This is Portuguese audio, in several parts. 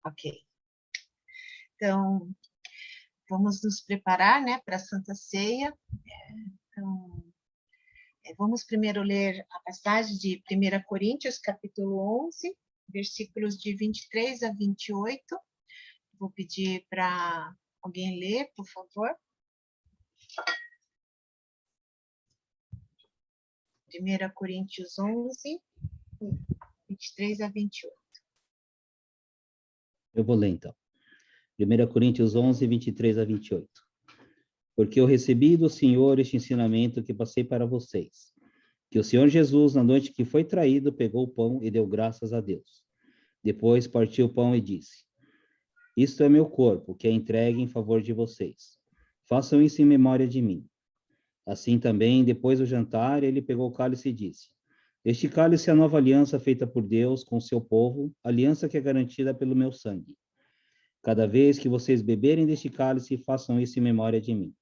Ok. Então, vamos nos preparar, né, para a Santa Ceia. Então, vamos primeiro ler a passagem de 1 Coríntios, capítulo 11, versículos de 23 a 28. Vou pedir para alguém ler, por favor. 1 Coríntios 11, 23 a 28. Eu vou ler, então. 1 Coríntios 11, 23 a 28. Porque eu recebi do Senhor este ensinamento que passei para vocês, que o Senhor Jesus, na noite que foi traído, pegou o pão e deu graças a Deus. Depois partiu o pão e disse: Isto é meu corpo, que é entregue em favor de vocês. Façam isso em memória de mim. Assim também, depois do jantar, ele pegou o cálice e disse: Este cálice é a nova aliança feita por Deus com o seu povo, aliança que é garantida pelo meu sangue. Cada vez que vocês beberem deste cálice, façam isso em memória de mim.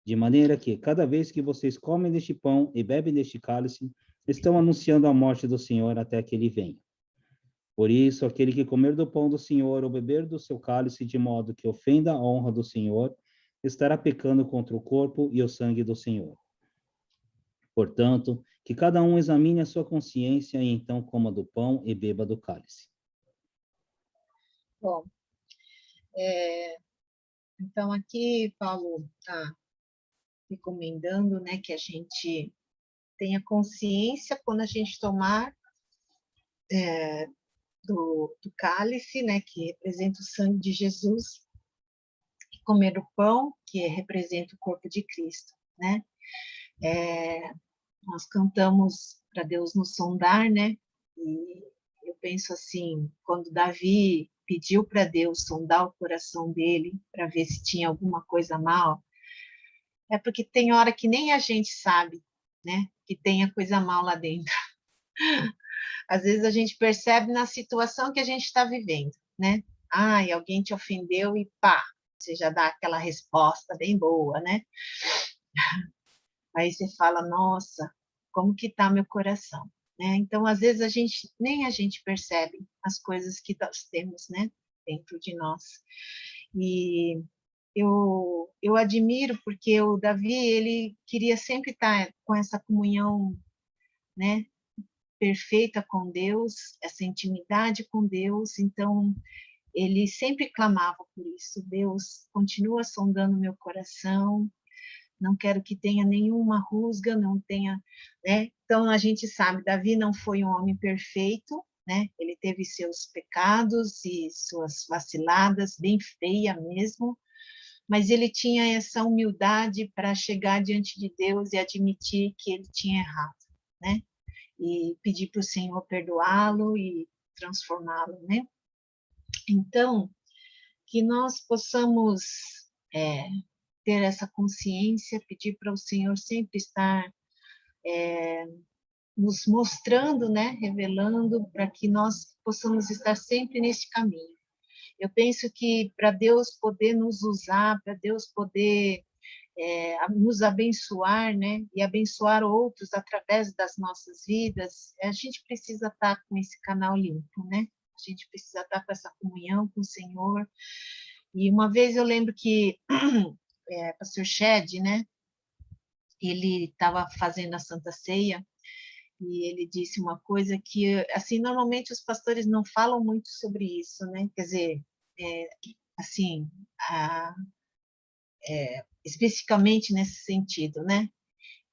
De maneira que, cada vez que vocês comem deste pão e bebem deste cálice, estão anunciando a morte do Senhor até que ele venha. Por isso, aquele que comer do pão do Senhor ou beber do seu cálice de modo que ofenda a honra do Senhor, estará pecando contra o corpo e o sangue do Senhor. Portanto, que cada um examine a sua consciência e então coma do pão e beba do cálice. Bom, então aqui Paulo está recomendando, né, que a gente tenha consciência quando a gente tomar do cálice, né, que representa o sangue de Jesus, e comer o pão, que representa o corpo de Cristo, né? Nós cantamos para Deus nos sondar, né? E eu penso assim, quando Davi pediu para Deus sondar o coração dele para ver se tinha alguma coisa mal, é porque tem hora que nem a gente sabe, né? Que tenha coisa mal lá dentro. Às vezes a gente percebe na situação que a gente está vivendo, né? Ai, alguém te ofendeu e pá, você já dá aquela resposta bem boa, né? Aí você fala, nossa, como que está meu coração? Né? Então, às vezes, nem a gente percebe as coisas que nós temos, né, dentro de nós. E eu admiro porque o Davi, ele queria sempre estar com essa comunhão, né, perfeita com Deus, essa intimidade com Deus, então ele sempre clamava por isso, Deus, continua sondando meu coração, não quero que tenha nenhuma rusga, não tenha, né? Então a gente sabe, Davi não foi um homem perfeito, né? Ele teve seus pecados e suas vaciladas, bem feia mesmo, mas ele tinha essa humildade para chegar diante de Deus e admitir que ele tinha errado, né? E pedir para o Senhor perdoá-lo e transformá-lo, né? Então, que nós possamos ter essa consciência, pedir para o Senhor sempre estar nos mostrando, né, revelando, para que nós possamos estar sempre nesse caminho. Eu penso que para Deus poder nos usar, para Deus poder nos abençoar, né, e abençoar outros através das nossas vidas, a gente precisa estar com esse canal limpo, né? A gente precisa estar com essa comunhão com o Senhor. E uma vez eu lembro que pastor Shed, né, ele estava fazendo a Santa Ceia e ele disse uma coisa que, assim, normalmente os pastores não falam muito sobre isso, né? Quer dizer, assim, especificamente nesse sentido, né?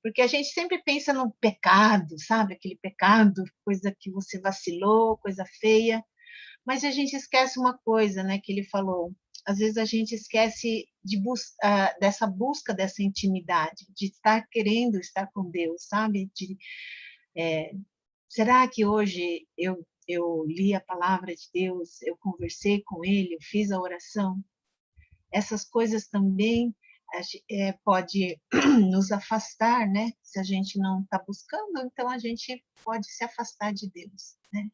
Porque a gente sempre pensa no pecado, sabe? Aquele pecado, coisa que você vacilou, coisa feia, mas a gente esquece uma coisa, né? Que ele falou. Às vezes a gente esquece dessa busca dessa intimidade, de estar querendo estar com Deus, sabe? Será que hoje eu li a palavra de Deus, eu conversei com Ele, eu fiz a oração? Essas coisas também pode nos afastar, né? Se a gente não está buscando, então a gente pode se afastar de Deus, né?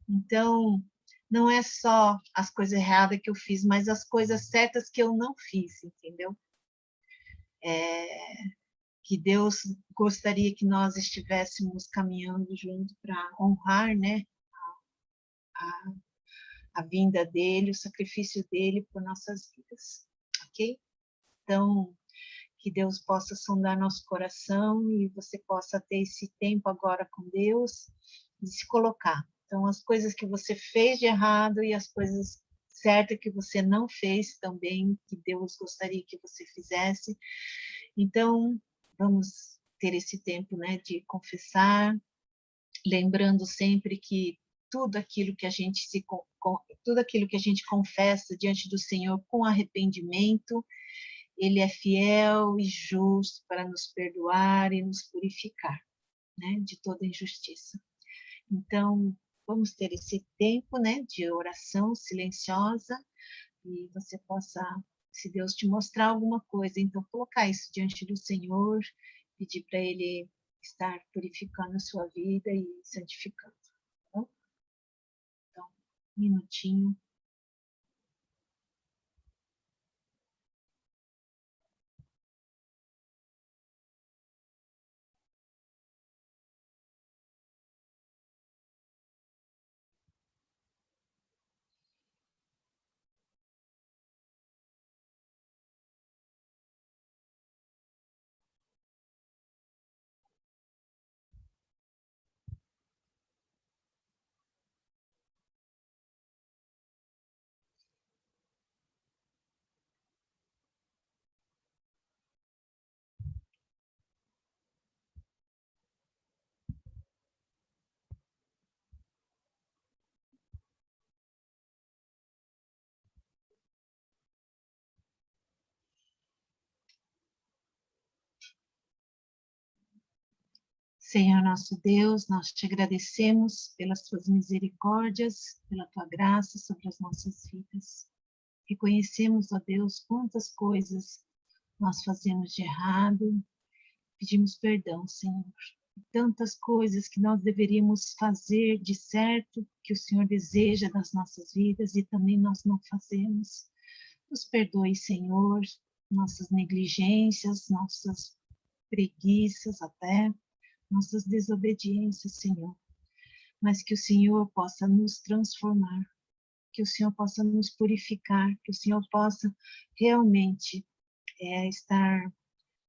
Então, não é só as coisas erradas que eu fiz, mas as coisas certas que eu não fiz, entendeu? Que Deus gostaria que nós estivéssemos caminhando junto para honrar, né, a vinda dele, o sacrifício dele por nossas vidas, ok? Então, que Deus possa sondar nosso coração e você possa ter esse tempo agora com Deus de se colocar. Então, as coisas que você fez de errado e as coisas certas que você não fez também, que Deus gostaria que você fizesse. Então, vamos ter esse tempo, né, de confessar, lembrando sempre que tudo aquilo que a gente tudo aquilo que a gente confessa diante do Senhor com arrependimento, Ele é fiel e justo para nos perdoar e nos purificar, né, de toda injustiça. Então, vamos ter esse tempo, né, de oração silenciosa e você possa, se Deus te mostrar alguma coisa, então colocar isso diante do Senhor, pedir para Ele estar purificando a sua vida e santificando. Tá bom? Então, um minutinho. Senhor nosso Deus, nós te agradecemos pelas tuas misericórdias, pela tua graça sobre as nossas vidas. Reconhecemos, ó Deus, quantas coisas nós fazemos de errado, pedimos perdão, Senhor. Tantas coisas que nós deveríamos fazer de certo, que o Senhor deseja das nossas vidas e também nós não fazemos. Nos perdoe, Senhor, nossas negligências, nossas preguiças até, nossas desobediências, Senhor. Mas que o Senhor possa nos transformar, que o Senhor possa nos purificar, que o Senhor possa realmente estar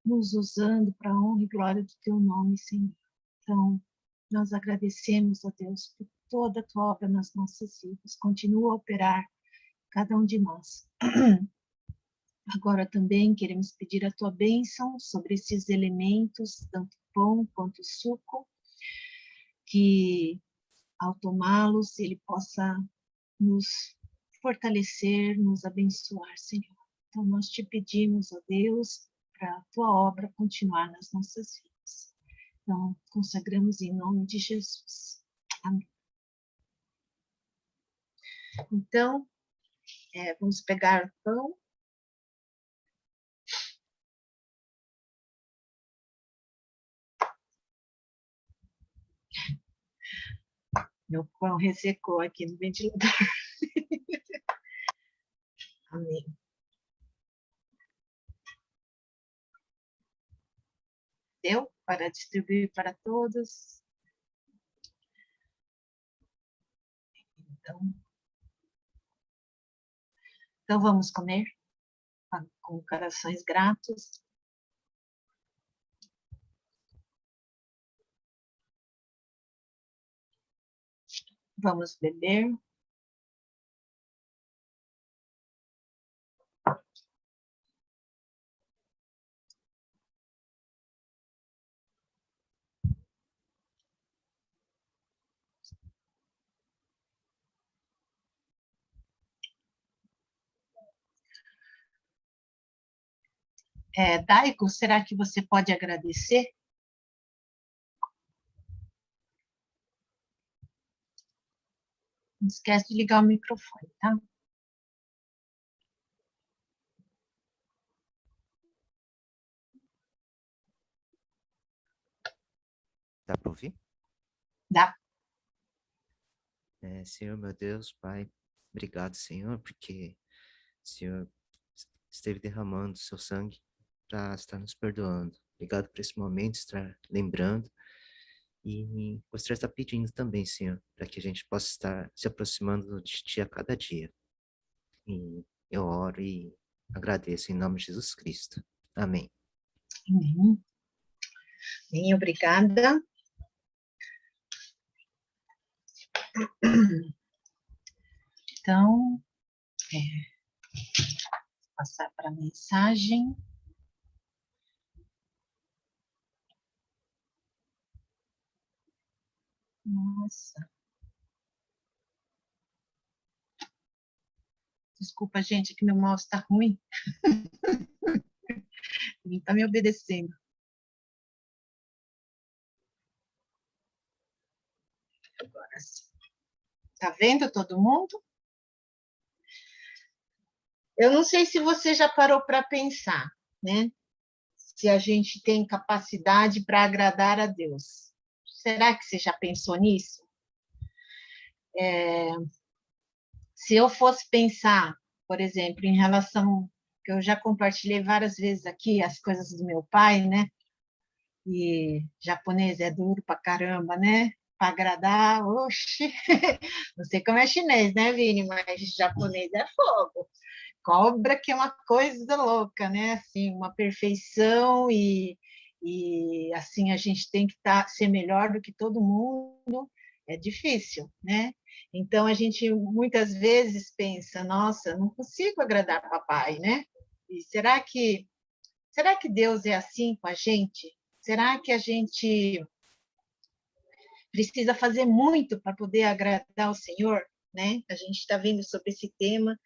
nos usando para a honra e glória do Teu nome, Senhor. Então, nós agradecemos, ó Deus, por toda a Tua obra nas nossas vidas. Continua a operar cada um de nós. Agora também queremos pedir a Tua bênção sobre esses elementos, tanto pão quanto suco, que ao tomá-los Ele possa nos fortalecer, nos abençoar, Senhor. Então, nós te pedimos, ó Deus, para a Tua obra continuar nas nossas vidas. Então, consagramos em nome de Jesus. Amém. Então, vamos pegar o pão. Meu pão ressecou aqui no ventilador. Amém. Deu para distribuir para todos. Então vamos comer com corações gratos. Vamos beber. Daigo, será que você pode agradecer? Não esquece de ligar o microfone, tá? Dá para ouvir? Dá. Senhor, meu Deus, Pai, obrigado, Senhor, porque o Senhor esteve derramando seu sangue para estar nos perdoando. Obrigado por esse momento, estar lembrando E gostaria de estar pedindo também, Senhor, para que a gente possa estar se aproximando de Ti a cada dia. E eu oro e agradeço em nome de Jesus Cristo. Amém. Amém. Bem, obrigada. Então, passar para a mensagem. Nossa. Desculpa, gente, que meu mouse está ruim. Ele está me obedecendo. Agora sim. Está vendo todo mundo? Eu não sei se você já parou para pensar, né? Se a gente tem capacidade para agradar a Deus. Será que você já pensou nisso? Se eu fosse pensar, por exemplo, em relação, que eu já compartilhei várias vezes aqui, as coisas do meu pai, né? E japonês é duro pra caramba, né? Para agradar, oxi, não sei como é chinês, né, Vini? Mas japonês é fogo. Cobra que é uma coisa louca, né? Assim, uma perfeição e assim a gente tem que ser melhor do que todo mundo. É difícil, né? Então a gente muitas vezes pensa, nossa, não consigo agradar papai, né? E será que Deus é assim com a gente? Será que a gente precisa fazer muito para poder agradar o Senhor, né? A gente está vendo sobre esse tema.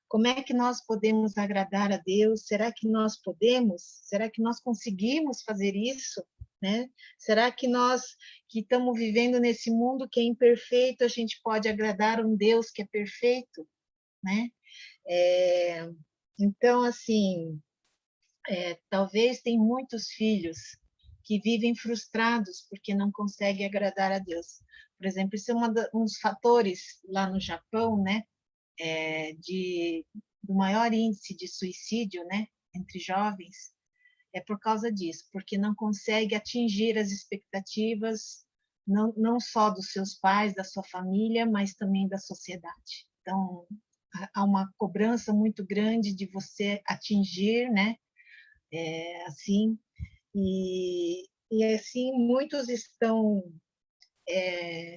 Como é que nós podemos agradar a Deus? Será que nós podemos? Será que nós conseguimos fazer isso? Né? Será que nós que estamos vivendo nesse mundo que é imperfeito, a gente pode agradar um Deus que é perfeito? Né? Então, assim, talvez tem muitos filhos que vivem frustrados porque não conseguem agradar a Deus. Por exemplo, isso é um dos fatores lá no Japão, né? Do maior índice de suicídio, né, entre jovens, é por causa disso, porque não consegue atingir as expectativas não só dos seus pais, da sua família, mas também da sociedade. Então, há uma cobrança muito grande de você atingir, né, assim, e assim, muitos estão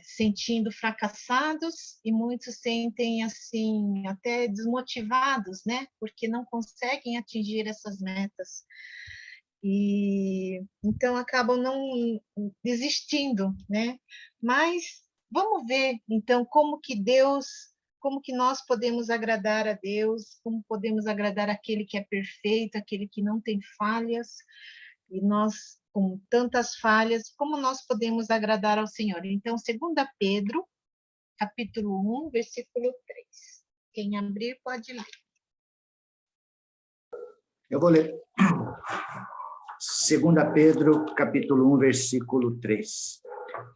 sentindo fracassados e muitos sentem assim até desmotivados, né? Porque não conseguem atingir essas metas e então acabam não desistindo, né? Mas vamos ver então como que nós podemos agradar a Deus, como podemos agradar aquele que é perfeito, aquele que não tem falhas, e nós, com tantas falhas, como nós podemos agradar ao Senhor? Então, 2 Pedro, capítulo 1, versículo 3. Quem abrir, pode ler. Eu vou ler. 2 Pedro, capítulo 1, versículo 3.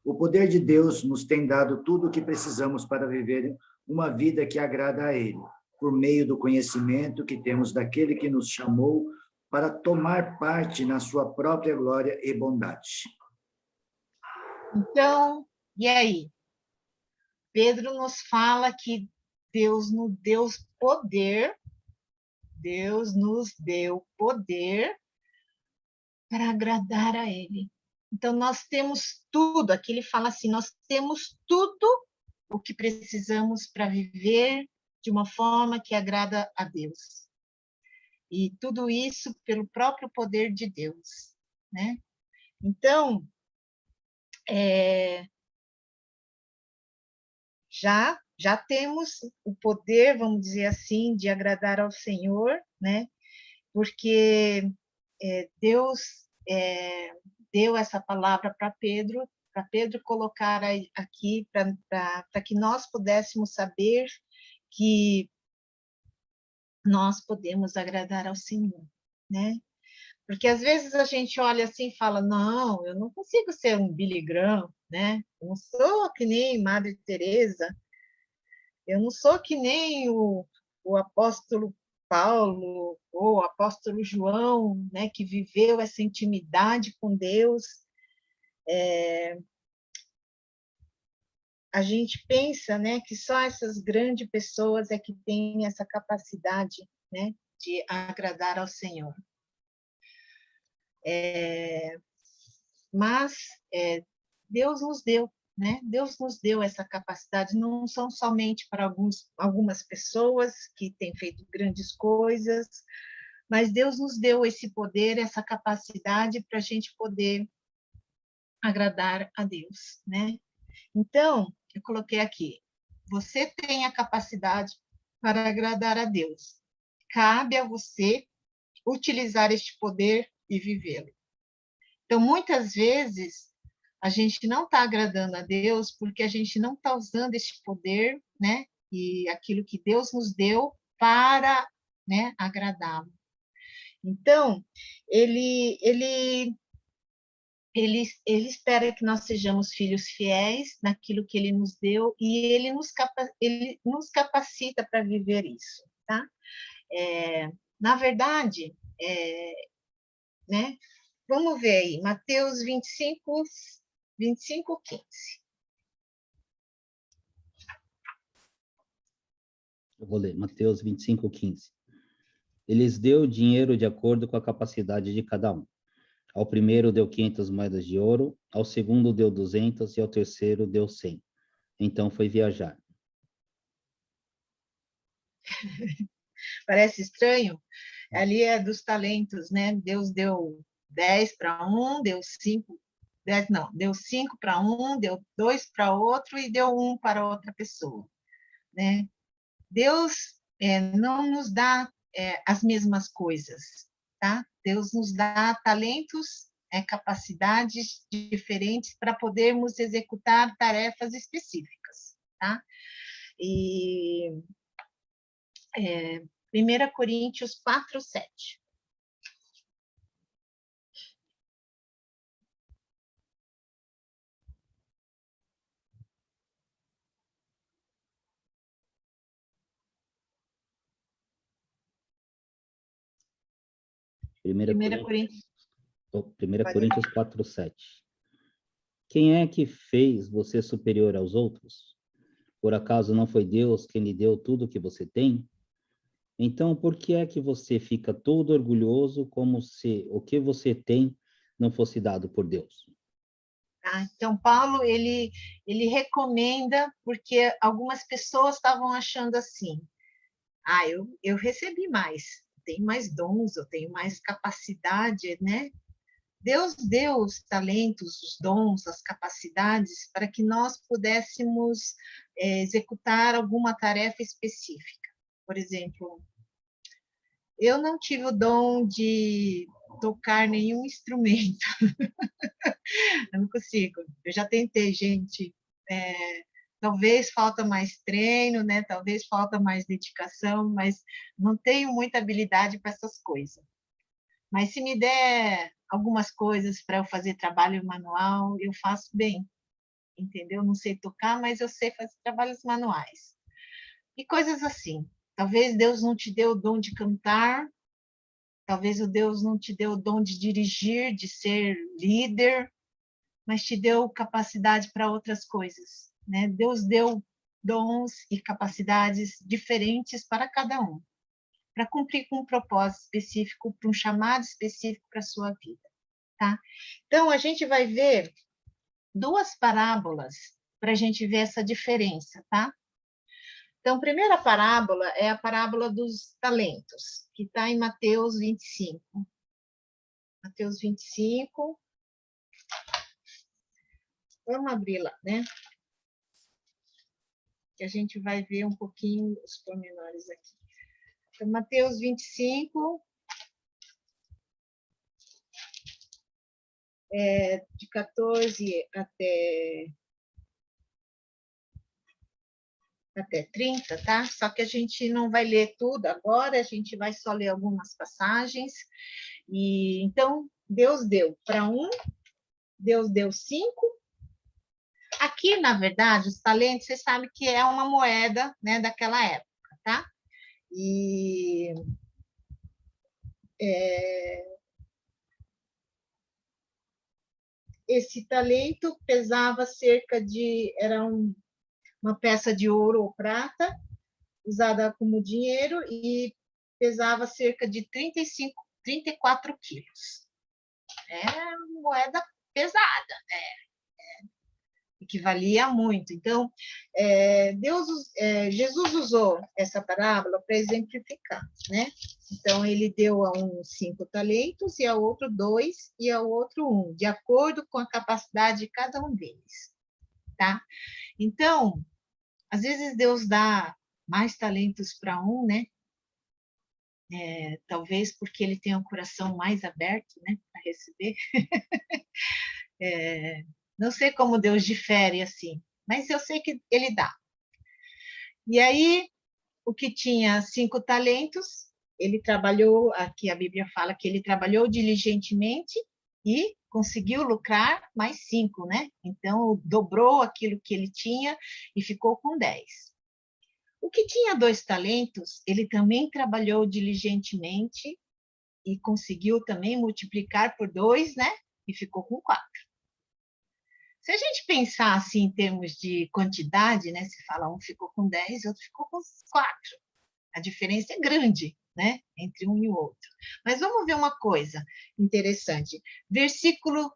O poder de Deus nos tem dado tudo o que precisamos para viver uma vida que agrada a Ele, por meio do conhecimento que temos daquele que nos chamou para tomar parte na sua própria glória e bondade. Então, e aí? Pedro nos fala que Deus nos deu poder, Deus nos deu poder para agradar a Ele. Então, nós temos tudo, aqui ele fala assim, nós temos tudo o que precisamos para viver de uma forma que agrada a Deus. E tudo isso pelo próprio poder de Deus, né? Então, já temos o poder, vamos dizer assim, de agradar ao Senhor, né? Porque Deus deu essa palavra para Pedro colocar aqui, para que nós pudéssemos saber que nós podemos agradar ao Senhor, né? Porque às vezes a gente olha assim e fala, não, eu não consigo ser um Billy Graham, né? Eu não sou que nem Madre Teresa, eu não sou que nem o apóstolo Paulo ou o apóstolo João, né, que viveu essa intimidade com Deus. a gente pensa, né, que só essas grandes pessoas é que têm essa capacidade, né, de agradar ao Senhor. Mas Deus nos deu, né? Deus nos deu essa capacidade, não são somente para algumas pessoas que têm feito grandes coisas, mas Deus nos deu esse poder, essa capacidade para a gente poder agradar a Deus, né? Então, eu coloquei aqui, você tem a capacidade para agradar a Deus. Cabe a você utilizar este poder e vivê-lo. Então, muitas vezes, a gente não está agradando a Deus porque a gente não está usando este poder, né? E aquilo que Deus nos deu para, né, agradá-lo. Então, ele espera que nós sejamos filhos fiéis naquilo que ele nos deu e ele nos capacita para viver isso, tá? Na verdade, né? Vamos ver aí, Mateus 25, 15. Eu vou ler, Mateus 25, 15. Ele lhes deu dinheiro de acordo com a capacidade de cada um. Ao primeiro deu 500 moedas de ouro, ao segundo deu 200 e ao terceiro deu 100. Então foi viajar. Parece estranho? Ali é dos talentos, né? Deus deu 10 para um, deu 5, 10, não, deu 5 para um, deu 2 para outro e deu 1 para outra pessoa, né? Deus não nos dá as mesmas coisas, tá? Deus nos dá talentos, capacidades diferentes para podermos executar tarefas específicas, tá? E 1 Coríntios 4, 7. Primeira Coríntios. Coríntios 4, 7. Quem é que fez você superior aos outros? Por acaso não foi Deus quem lhe deu tudo o que você tem? Então, por que é que você fica todo orgulhoso como se o que você tem não fosse dado por Deus? Então, Paulo, ele recomenda, porque algumas pessoas estavam achando assim, eu recebi mais, tenho mais dons, eu tenho mais capacidade, né? Deus deu os talentos, os dons, as capacidades para que nós pudéssemos executar alguma tarefa específica. Por exemplo, eu não tive o dom de tocar nenhum instrumento. Eu não consigo. Eu já tentei, gente. Talvez falta mais treino, né? Talvez falta mais dedicação, mas não tenho muita habilidade para essas coisas. Mas se me der algumas coisas para eu fazer trabalho manual, eu faço bem, entendeu? Não sei tocar, mas eu sei fazer trabalhos manuais. E coisas assim. Talvez Deus não te deu o dom de cantar, talvez o Deus não te deu o dom de dirigir, de ser líder, mas te deu capacidade para outras coisas, né? Deus deu dons e capacidades diferentes para cada um, para cumprir com um propósito específico, para um chamado específico para a sua vida, tá? Então, a gente vai ver duas parábolas para a gente ver essa diferença, tá? Então, a primeira parábola é a parábola dos talentos, que está em Mateus 25. Mateus 25. Vamos abrir lá, né? Que a gente vai ver um pouquinho os pormenores aqui. Então, Mateus 25, de 14 até 30, tá? Só que a gente não vai ler tudo agora, a gente vai só ler algumas passagens. E então, Deus deu para um, Deus deu 5. Aqui, na verdade, os talentos, vocês sabem que é uma moeda, né, daquela época, tá? E esse talento pesava cerca de, era uma peça de ouro ou prata, usada como dinheiro, e pesava cerca de 34 quilos. É moeda pesada, que valia muito. Então, Jesus usou essa parábola para exemplificar, né? Então, ele deu a um 5 talentos, e a outro 2, e a outro 1, de acordo com a capacidade de cada um deles, tá? Então, às vezes Deus dá mais talentos para um, né? Talvez porque ele tenha um coração mais aberto, né, para receber. Não sei como Deus difere assim, mas eu sei que ele dá. E aí, o que tinha 5 talentos, ele trabalhou, aqui a Bíblia fala que ele trabalhou diligentemente e conseguiu lucrar mais 5, né? Então, dobrou aquilo que ele tinha e ficou com 10. O que tinha 2 talentos, ele também trabalhou diligentemente e conseguiu também multiplicar por 2, né? E ficou com 4. Se a gente pensar assim em termos de quantidade, né? Se fala um ficou com 10, outro ficou com 4. A diferença é grande, né? Entre um e o outro. Mas vamos ver uma coisa interessante. Versículo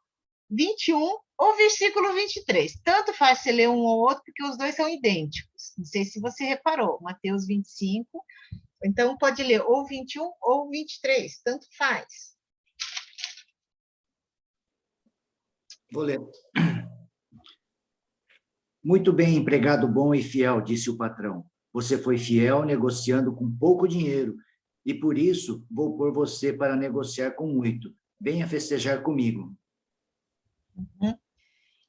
21 ou versículo 23. Tanto faz você ler um ou outro, porque os dois são idênticos. Não sei se você reparou. Mateus 25. Então, pode ler ou 21 ou 23. Tanto faz. Vou ler. Muito bem, empregado bom e fiel, disse o patrão. Você foi fiel negociando com pouco dinheiro, e por isso vou pôr você para negociar com muito. Venha festejar comigo.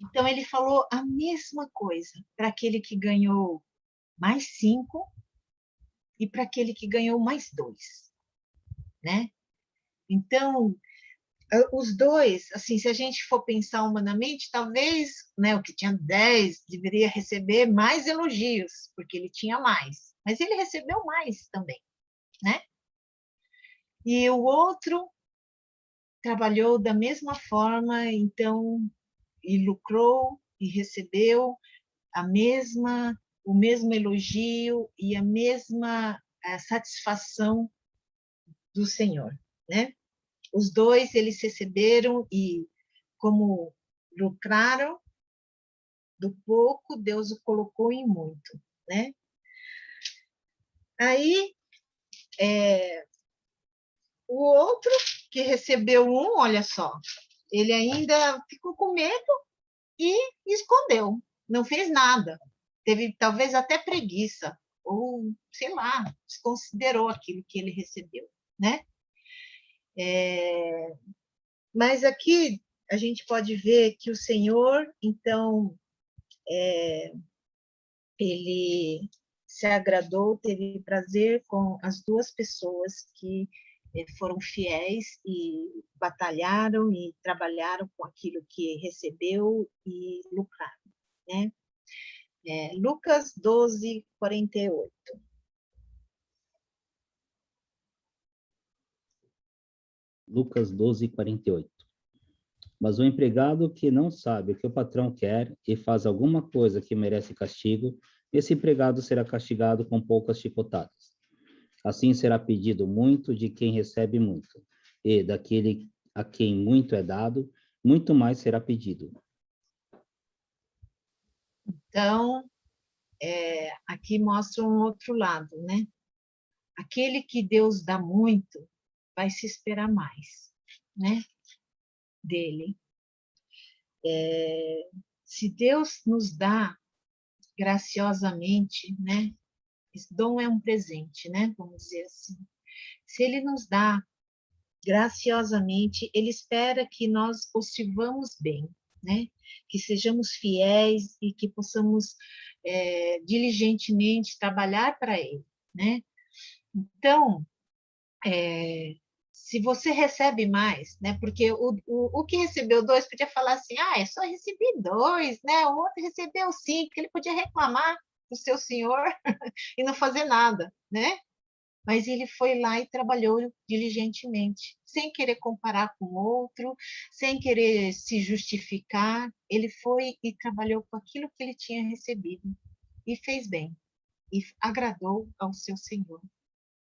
Então, ele falou a mesma coisa para aquele que ganhou mais 5 e para aquele que ganhou mais 2, né? Então, os dois, assim, se a gente for pensar humanamente, talvez, né, o que tinha 10 deveria receber mais elogios, porque ele tinha mais, mas ele recebeu mais também, né? E o outro trabalhou da mesma forma, então, e lucrou e recebeu o mesmo elogio e a mesma satisfação do Senhor, né? Os dois, eles receberam e, como lucraram do pouco, Deus o colocou em muito, né? Aí, o outro, que recebeu um, olha só, ele ainda ficou com medo e escondeu, não fez nada. Teve talvez até preguiça, ou, sei lá, desconsiderou aquilo que ele recebeu, né? Mas aqui a gente pode ver que o Senhor, então, ele se agradou, teve prazer com as duas pessoas que foram fiéis e batalharam e trabalharam com aquilo que recebeu e lucraram, né? Lucas 12, 48. Lucas 12, 48. Mas o empregado que não sabe o que o patrão quer e faz alguma coisa que merece castigo, esse empregado será castigado com poucas chicotadas. Assim será pedido muito de quem recebe muito, e daquele a quem muito é dado, muito mais será pedido. Então, aqui mostra um outro lado, né? Aquele que Deus dá muito, vai se esperar mais, né? Dele. Se Deus nos dá graciosamente, né? Esse dom é um presente, né? Vamos dizer assim. Se Ele nos dá graciosamente, Ele espera que nós o sirvamos bem, né? Que sejamos fiéis e que possamos diligentemente trabalhar para Ele, né? Então, se você recebe mais, né? Porque o que recebeu 2 podia falar assim, eu só recebi 2, né? O outro recebeu 5, ele podia reclamar do seu senhor e não fazer nada, né? Mas ele foi lá e trabalhou diligentemente, sem querer comparar com o outro, sem querer se justificar, ele foi e trabalhou com aquilo que ele tinha recebido e fez bem, e agradou ao seu Senhor.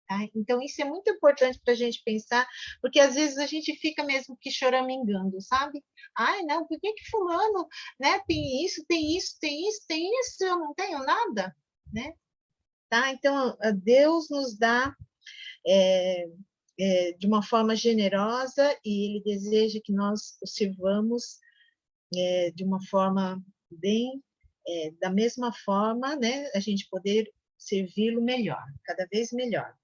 Tá? Então, isso é muito importante para a gente pensar, porque às vezes a gente fica mesmo que choramingando, sabe? Ai, não, por que fulano, né, tem isso, tem isso, tem isso, tem isso, eu não tenho nada, né? Tá? Então, Deus nos dá de uma forma generosa e Ele deseja que nós o sirvamos de uma forma bem, da mesma forma, né, a gente poder servi-lo melhor, cada vez melhor.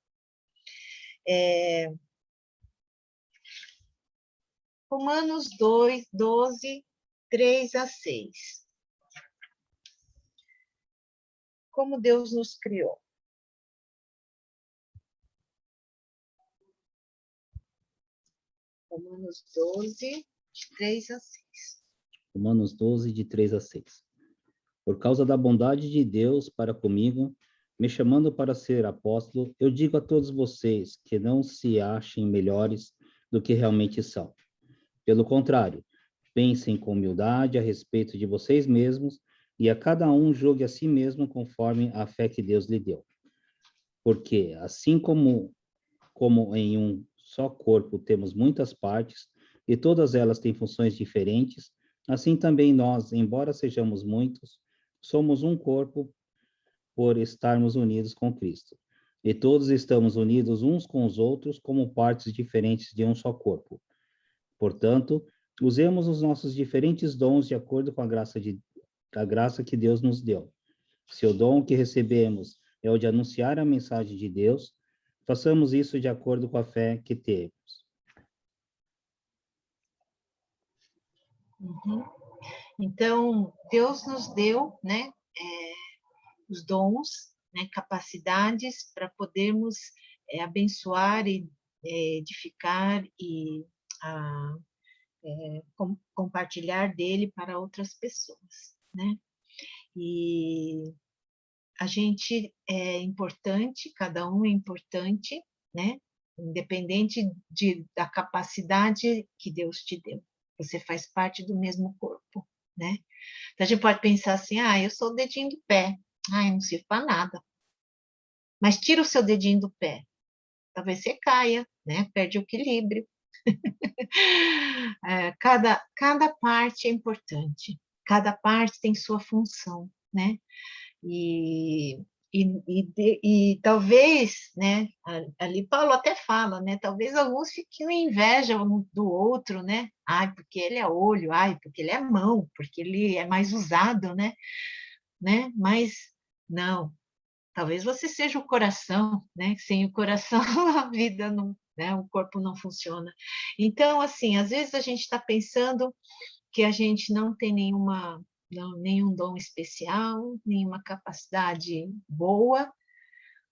Romanos 2, 12, 3 a 6. Como Deus nos criou. Romanos 12, de 3 a 6. Romanos 12, de 3 a 6. Por causa da bondade de Deus para comigo, me chamando para ser apóstolo, eu digo a todos vocês que não se achem melhores do que realmente são. Pelo contrário, pensem com humildade a respeito de vocês mesmos e a cada um julgue a si mesmo conforme a fé que Deus lhe deu. Porque, assim como em um só corpo temos muitas partes, e todas elas têm funções diferentes, assim também nós, embora sejamos muitos, somos um corpo por estarmos unidos com Cristo. E todos estamos unidos uns com os outros como partes diferentes de um só corpo. Portanto, usemos os nossos diferentes dons de acordo com a graça que Deus nos deu. Se o dom que recebemos é o de anunciar a mensagem de Deus, façamos isso de acordo com a fé que temos. Uhum. Então, Deus nos deu, né, os dons, né, capacidades para podermos abençoar e edificar e compartilhar dele para outras pessoas, né? E a gente é importante, cada um é importante, né? Independente da capacidade que Deus te deu. Você faz parte do mesmo corpo, né? Então, a gente pode pensar assim, eu sou o dedinho do pé. Eu não sirvo para nada. Mas tira o seu dedinho do pé. Talvez você caia, né? Perde o equilíbrio. Cada parte é importante. Cada parte tem sua função, né? E talvez, né, ali Paulo até fala, né, talvez alguns fiquem com inveja um do outro, né, porque ele é olho, porque ele é mão, porque ele é mais usado, né, mas não, talvez você seja o coração, né, sem o coração a vida não, né, o corpo não funciona. Então, assim, às vezes a gente está pensando que a gente não tem nenhum dom especial, nenhuma capacidade boa,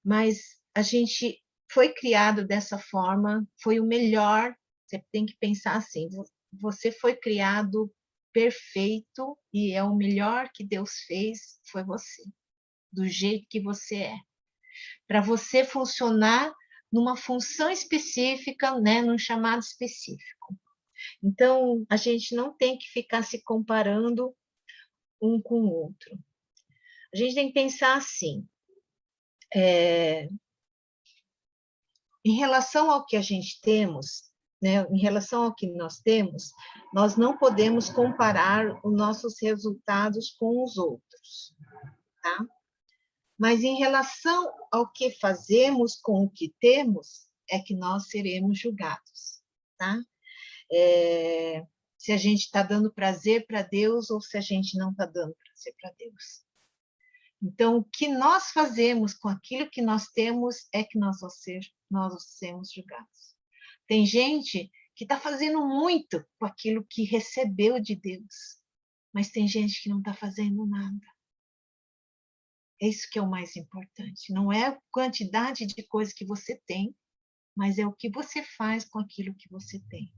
mas a gente foi criado dessa forma, foi o melhor. Você tem que pensar assim: você foi criado perfeito e é o melhor que Deus fez, foi você, do jeito que você é, para você funcionar numa função específica, né, num chamado específico. Então, a gente não tem que ficar se comparando um com o outro. A gente tem que pensar assim, em relação ao que a gente temos, né, em relação ao que nós temos, nós não podemos comparar os nossos resultados com os outros, tá? Mas em relação ao que fazemos com o que temos, é que nós seremos julgados, tá? Se a gente está dando prazer para Deus ou se a gente não está dando prazer para Deus. Então, o que nós fazemos com aquilo que nós temos é que nós seremos julgados. Tem gente que está fazendo muito com aquilo que recebeu de Deus, mas tem gente que não está fazendo nada. É isso que é o mais importante. Não é a quantidade de coisas que você tem, mas é o que você faz com aquilo que você tem.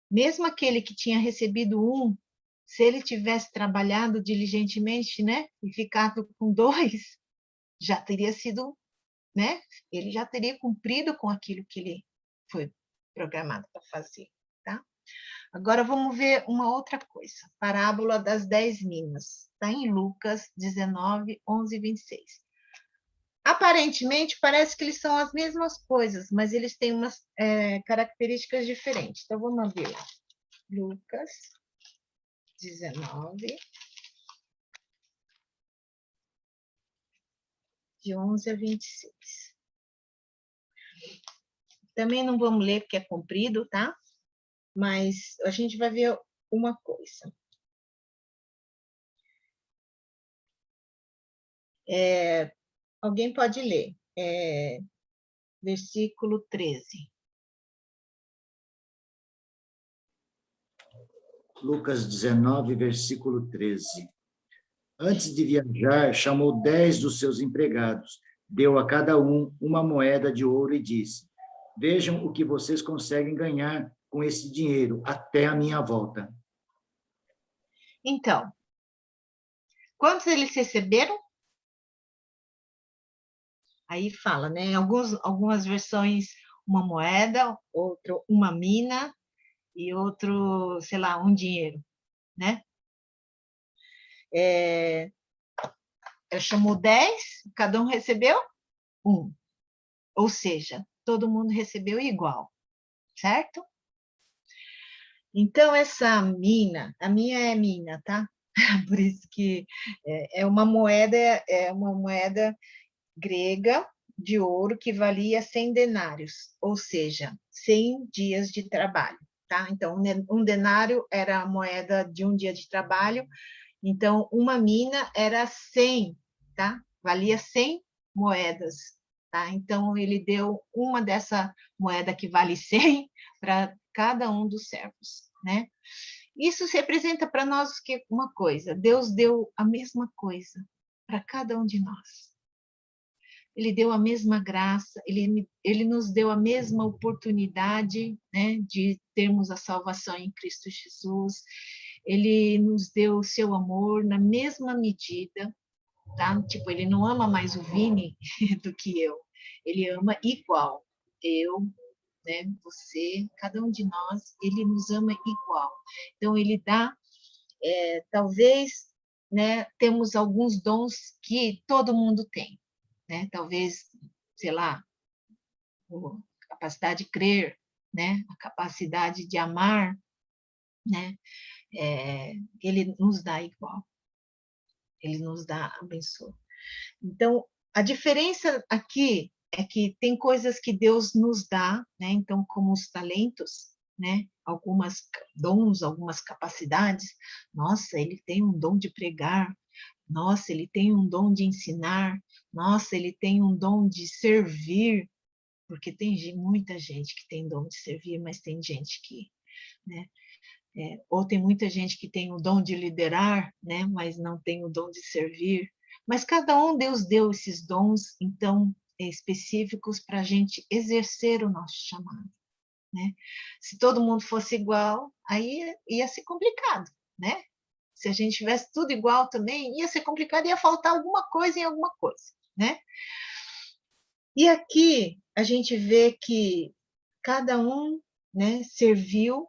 Mesmo aquele que tinha recebido um, se ele tivesse trabalhado diligentemente, né, e ficado com 2, já teria sido, né, ele já teria cumprido com aquilo que ele foi programado para fazer, tá? Agora vamos ver uma outra coisa. Parábola das 10 minas. Está em Lucas 19, 11 e 26. Aparentemente, parece que eles são as mesmas coisas, mas eles têm umas características diferentes. Então, vamos ver lá. Lucas 19, de 11 a 26. Também não vamos ler porque é comprido, tá? Mas a gente vai ver uma coisa. Alguém pode ler. Versículo 13. Lucas 19, versículo 13. Antes de viajar, chamou 10 dos seus empregados, deu a cada um uma moeda de ouro e disse: vejam o que vocês conseguem ganhar com esse dinheiro até a minha volta. Então, quantos eles receberam? Aí fala, né? Em algumas versões, uma moeda, outro, uma mina, e outro, sei lá, um dinheiro, né? Chamou 10, cada um recebeu 1. Ou seja, todo mundo recebeu igual, certo? Então, essa mina, a minha é mina, tá? Por isso que é uma moeda grega de ouro que valia 100 denários, ou seja, 100 dias de trabalho, tá? Então, um denário era a moeda de um dia de trabalho, então, uma mina era 100, tá? Valia 100 moedas, tá? Então, ele deu uma dessa moeda que vale 100 para cada um dos servos, né? Isso representa para nós que uma coisa, Deus deu a mesma coisa para cada um de nós. Ele deu a mesma graça, ele nos deu a mesma oportunidade, né, de termos a salvação em Cristo Jesus. Ele nos deu o seu amor na mesma medida, tá? Tipo, ele não ama mais o Vini do que eu. Ele ama igual. Eu, né, você, cada um de nós, ele nos ama igual. Então, ele dá, talvez, né, temos alguns dons que todo mundo tem, né? Talvez, sei lá, a capacidade de crer, né? A capacidade de amar, né? Ele nos dá igual. Ele nos dá, abençoa. Então, a diferença aqui é que tem coisas que Deus nos dá, né? Então, como os talentos, né? Algumas dons, algumas capacidades. Nossa, ele tem um dom de pregar. Nossa, ele tem um dom de ensinar. Nossa, ele tem um dom de servir. Porque tem muita gente que tem dom de servir, mas tem gente que, né? Ou tem muita gente que tem o dom de liderar, né? Mas não tem o dom de servir. Mas cada um, Deus deu esses dons, então, específicos para a gente exercer o nosso chamado, né? Se todo mundo fosse igual, aí ia ser complicado, né? Se a gente tivesse tudo igual também, ia ser complicado, ia faltar alguma coisa em alguma coisa, né? E aqui a gente vê que cada um, né, serviu,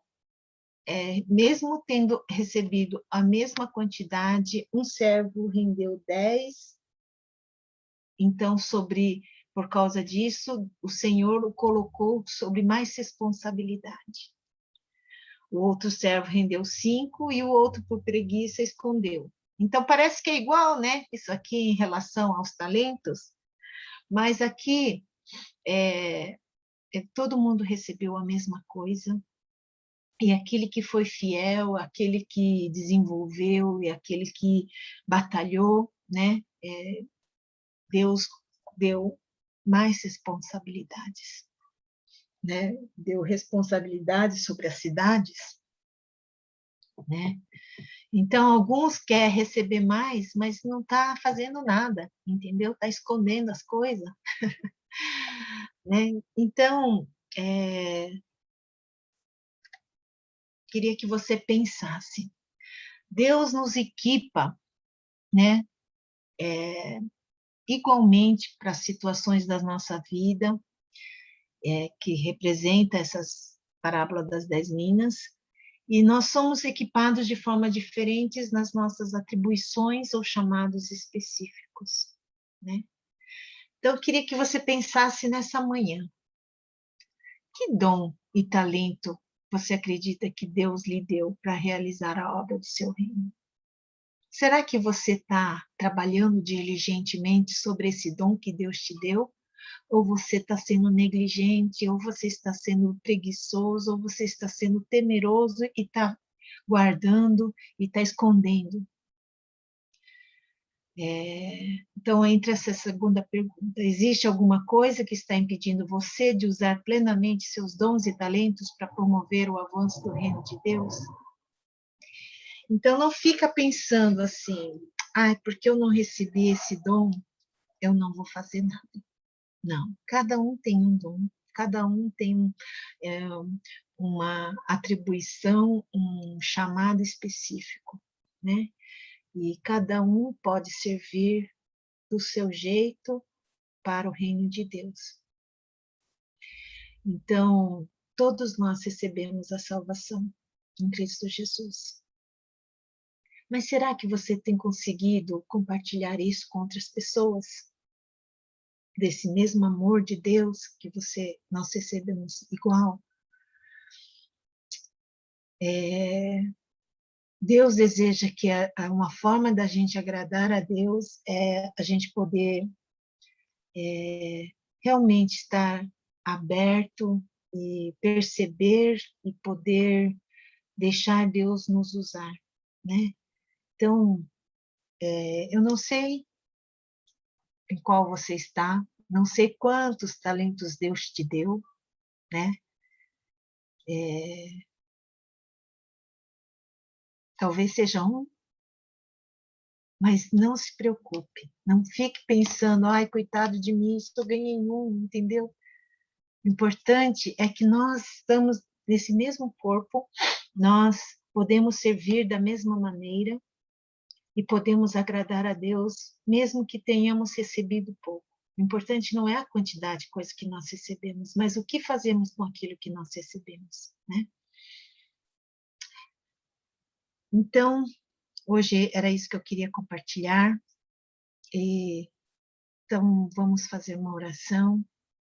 mesmo tendo recebido a mesma quantidade, um servo rendeu 10, então, por causa disso, o Senhor o colocou sobre mais responsabilidade. O outro servo rendeu 5 e o outro, por preguiça, escondeu. Então, parece que é igual, né? Isso aqui em relação aos talentos, mas aqui todo mundo recebeu a mesma coisa, e aquele que foi fiel, aquele que desenvolveu e aquele que batalhou, né? Deus deu mais responsabilidades, né? Deu responsabilidades sobre as cidades, né? Então, alguns querem receber mais, mas não está fazendo nada, entendeu? Está escondendo as coisas. Né? Então, queria que você pensasse. Deus nos equipa, né? Igualmente para as situações da nossa vida, que representa essas parábolas das 10 minas, E nós somos equipados de forma diferentes nas nossas atribuições ou chamados específicos, né? Então, eu queria que você pensasse nessa manhã. Que dom e talento você acredita que Deus lhe deu para realizar a obra do seu reino? Será que você está trabalhando diligentemente sobre esse dom que Deus te deu? Ou você está sendo negligente, ou você está sendo preguiçoso, ou você está sendo temeroso e está guardando e está escondendo? Então, entre essa segunda pergunta, existe alguma coisa que está impedindo você de usar plenamente seus dons e talentos para promover o avanço do reino de Deus? Então, não fica pensando assim, porque eu não recebi esse dom, eu não vou fazer nada. Não, cada um tem um dom, cada um tem uma atribuição, um chamado específico, né? E cada um pode servir do seu jeito para o reino de Deus. Então, todos nós recebemos a salvação em Cristo Jesus. Mas será que você tem conseguido compartilhar isso com outras pessoas? Desse mesmo amor de Deus que nós recebemos igual? Deus deseja que uma forma da gente agradar a Deus é a gente poder realmente estar aberto e perceber e poder deixar Deus nos usar, né? Então, eu não sei em qual você está, não sei quantos talentos Deus te deu, né? Talvez seja um, mas não se preocupe, não fique pensando, ai, coitado de mim, só ganhei um, entendeu? O importante é que nós estamos nesse mesmo corpo, nós podemos servir da mesma maneira e podemos agradar a Deus, mesmo que tenhamos recebido pouco. O importante não é a quantidade de coisa que nós recebemos, mas o que fazemos com aquilo que nós recebemos, né? Então, hoje era isso que eu queria compartilhar. Então, vamos fazer uma oração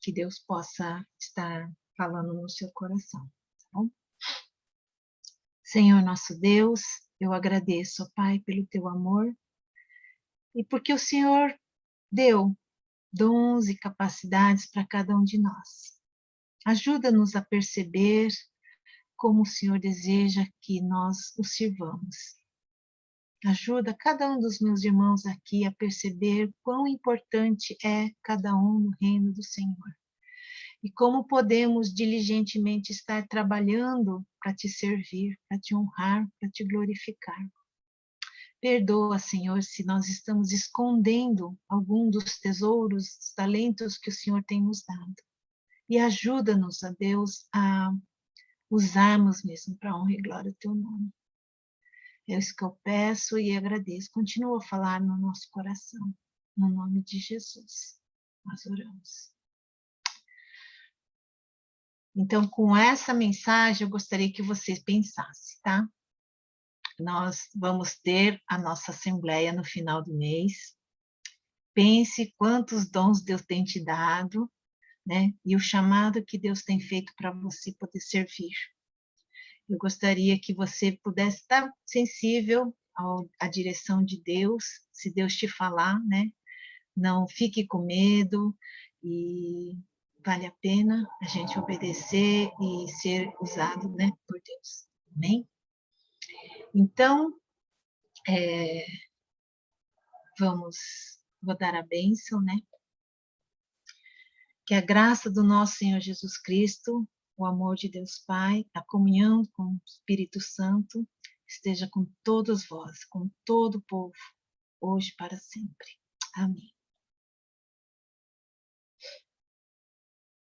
que Deus possa estar falando no seu coração, tá bom? Senhor nosso Deus, eu agradeço, ó Pai, pelo teu amor e porque o Senhor deu dons e capacidades para cada um de nós. Ajuda-nos a perceber como o Senhor deseja que nós o sirvamos. Ajuda cada um dos meus irmãos aqui a perceber quão importante é cada um no reino do Senhor. E como podemos diligentemente estar trabalhando para te servir, para te honrar, para te glorificar. Perdoa, Senhor, se nós estamos escondendo algum dos tesouros, dos talentos que o Senhor tem nos dado. E ajuda-nos, a Deus, a usarmos mesmo para honra e glória o teu nome. É isso que eu peço e agradeço. Continua a falar no nosso coração. No nome de Jesus, nós oramos. Então, com essa mensagem, eu gostaria que você pensasse, tá? Nós vamos ter a nossa assembleia no final do mês. Pense quantos dons Deus tem te dado, né? E o chamado que Deus tem feito para você poder servir. Eu gostaria que você pudesse estar sensível à direção de Deus, se Deus te falar, né? Não fique com medo e vale a pena a gente obedecer e ser usado, né, por Deus. Amém? Então, vou dar a bênção, né? Que a graça do nosso Senhor Jesus Cristo, o amor de Deus Pai, a comunhão com o Espírito Santo, esteja com todos vós, com todo o povo, hoje e para sempre. Amém.